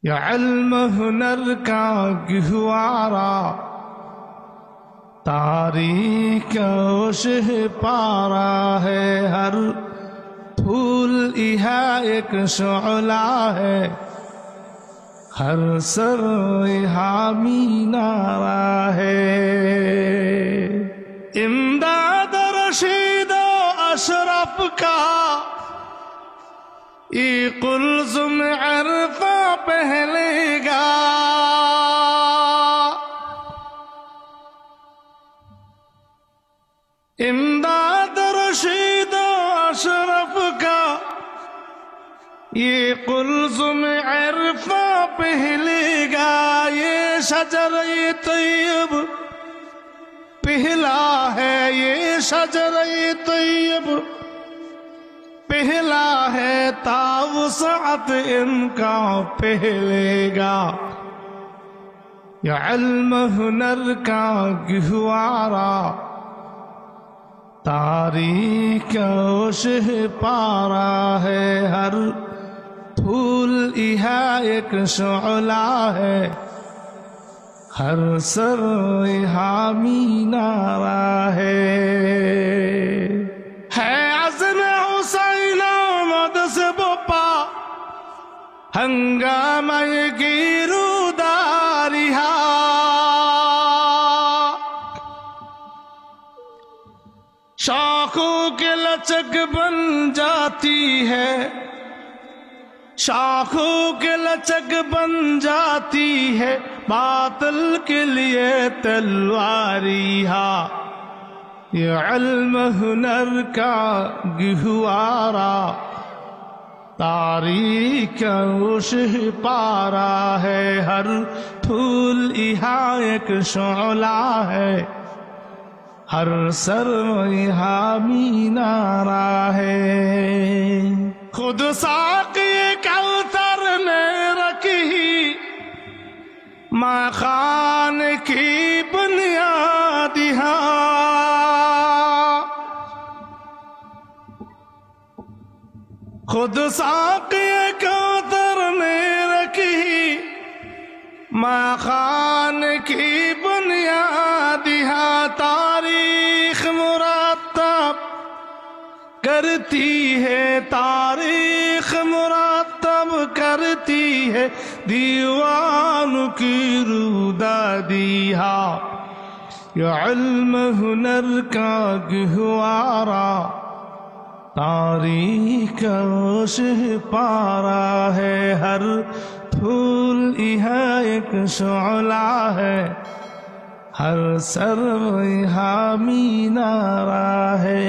یہ علم ہنر کا گہوارا تاریخ شہ پارا ہے، ہر پھول یہاں ایک شعلہ ہے، ہر سر یہاں مینارہ ہے۔ امداد رشید و اشرف کا یہ قلزم عرفہ پہلے گا، امداد رشید و اشرف کا یہ قلزم عرفہ پہلے گا۔ یہ شجر طیب پہلا ہے، یہ شجر طیب پہلا ہے، تا وسعت ان کا پہلے گا۔ یہ علم ہنر کا گہوارا تاریخ شہ پارا ہے، ہر پھول یہاں ایک شعلہ ہے، ہر سر یہاں مینارہ ہے۔ عزم حسین آمد سے بپا ہنگامہ گیروداریہا، شاخوں کے لچک بن جاتی ہے، شاخوں کے لچک بن جاتی ہے، باطل کے لیے تلواریہا۔ یہ علم ہنر کا گہوارا تاریخ شہ پارا ہے، ہر پھول یہاں ایک شعلہ ہے، ہر سر یہاں مینارہ ہے۔ خود ساقی کوثر نے رکھی ماں خان کی بنیاد یہاں، خود ساقی کوثر نے رکھی ماں خان کی بنیاد یہاں، تاریخ مرتب کرتی ہے، تاریخ مرتب کرتی ہے، دیوان کی رودادیہا۔ یہ علم ہنر کا گہوارا تاریخ شہ پارا ہے، ہر پھول یہاں ایک شعلہ ہے، ہر سر یہاں مینارہ ہے۔